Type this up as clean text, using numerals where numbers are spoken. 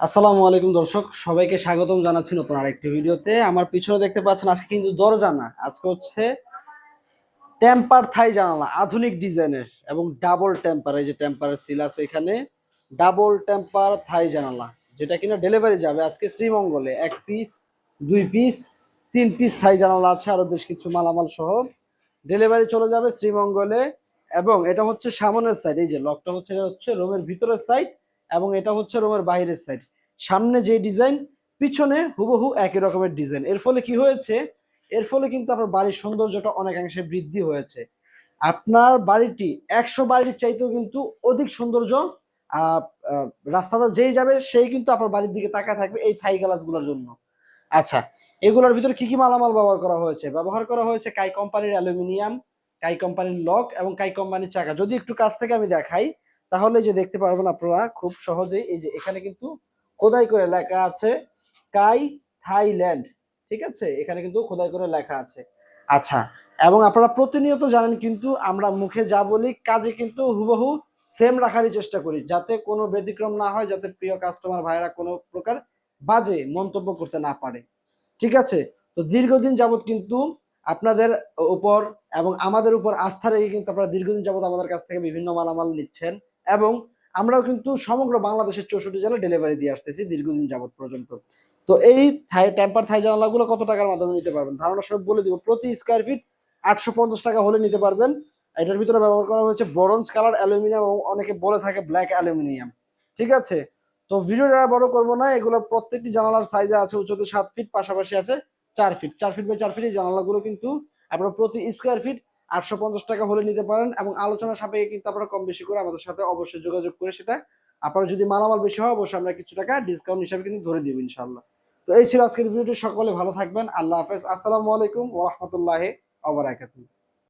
আসসালামু আলাইকুম দর্শক, সবাইকে স্বাগতম জানাচ্ছি নতুন আরেকটি ভিডিওতে। আমার পিছনে দেখতে পাচ্ছেন আজকে কিন্তু দরজা না, আজকে হচ্ছে টেম্পার থাই জানালা আধুনিক ডিজাইনের এবং ডাবল টেম্পার। এই যে টেম্পারের সিল আছে এখানে, ডাবল টেম্পার থাই জানালা, যেটা কিনা ডেলিভারি যাবে আজকে শ্রীমঙ্গলে। 1 পিস, 2 পিস, 3 পিস থাই জানালা আছে, আরো বেশ কিছু মালামাল সহ ডেলিভারি চলে যাবে শ্রীমঙ্গলে। এবং এটা হচ্ছে সামনের সাইড, এই যে লকটা হচ্ছে এটা হচ্ছে রুমের ভিতরের সাইড এবং এটা হচ্ছে রুমের বাইরের সাইড। সামনে যে ডিজাইন, পিছনে হুবহু একই রকমের ডিজাইন। এর ফলে কি হয়েছে, এর ফলে কিন্তু আপনার বাড়ির সৌন্দর্যটা অনেকাংশে বৃদ্ধি হয়েছে। আপনার বাড়িটি 100 বাড়ির চাইতেও কিন্তু অধিক সৌন্দর্য। আহ আহ, রাস্তাটা যেই যাবে সেই কিন্তু আপনার বাড়ির দিকে তাকায় থাকবে এই থাই গ্লাস গুলোর জন্য। আচ্ছা, এগুলোর ভিতরে কি কি মালামাল ব্যবহার করা হয়েছে? ব্যবহার করা হয়েছে কাই কোম্পানির অ্যালুমিনিয়াম, কাই কোম্পানির লক এবং কাই কোম্পানির চাকা। যদি একটু কাছ থেকে আমি দেখাই তাহলে যে দেখতে পারবেন আপনারা খুব সহজেই, এই যে এখানে কিন্তু খোদাই করে লেখা আছে কাই থাইল্যান্ড। ঠিক আছে, এখানে কিন্তু খোদাই করে লেখা আছে। আচ্ছা, এবং আপনারা প্রতিনিয়ত জানেন কিন্তু আমরা মুখে যা বলি কাজে কিন্তু হুবহু সেম রাখারই চেষ্টা করি, যাতে কোনো ব্যতিক্রম না হয়, যাতে প্রিয় কাস্টমার ভাইরা কোনো প্রকার বাজে মন্তব্য করতে না পারে। ঠিক আছে, তো দীর্ঘদিন যাবত কিন্তু আপনাদের উপর এবং আমাদের উপর আস্থা রেখে কিন্তু আপনারা দীর্ঘদিন যাবত আমাদের কাছ থেকে বিভিন্ন মালামাল নিচ্ছেন। এবং আমরাও কিন্তু সমগ্র বাংলাদেশের 64 জেলা ডেলিভারি দিয়ে আসতেছি দীর্ঘদিন যাবত পর্যন্ত। তো এই থাই টেম্পার থাই জানালাগুলো কত টাকার মাধ্যমে নিতে পারবেন ধারণা সব বলে দিব। প্রতি স্কোয়ার ফিট 850 টাকা হলে নিতে পারবেন। এটার ভিতরে ব্যবহার করা হয়েছে ব্রোঞ্জ কালার অ্যালুমিনিয়াম এবং অনেকে বলে থাকে ব্ল্যাক অ্যালুমিনিয়াম। ঠিক আছে, তো ভিডিওটা বড় করবো না, এগুলো প্রত্যেকটি জানালার সাইজে আছে উচ্চতা 7 ফিট, পাশাপাশি আছে 4 ফিট। 4 ফিট বাই 4 ফিট এই জানালাগুলো কিন্তু আপনারা প্রতি স্কোয়ার ফিট 850 টাকা হলে নিতে পারেন। এবং আলোচনা সাপেক্ষে কিন্তু আপনারা কম বেশি করে আমাদের সাথে অবশ্যই যোগাযোগ করে সেটা, আপনারা যদি মালামাল বেশি হয় অবশ্যই আমরা কিছু টাকা ডিসকাউন্ট হিসাবে কিন্তু ধরে দিব ইনশাল্লাহ। তো এই ছিল আজকের ভিডিওটি, সকলে ভালো থাকবেন, আল্লাহ হাফেজ, আসসালামু আলাইকুম ওয়া রাহমাতুল্লাহি ওয়া বারাকাতুহু।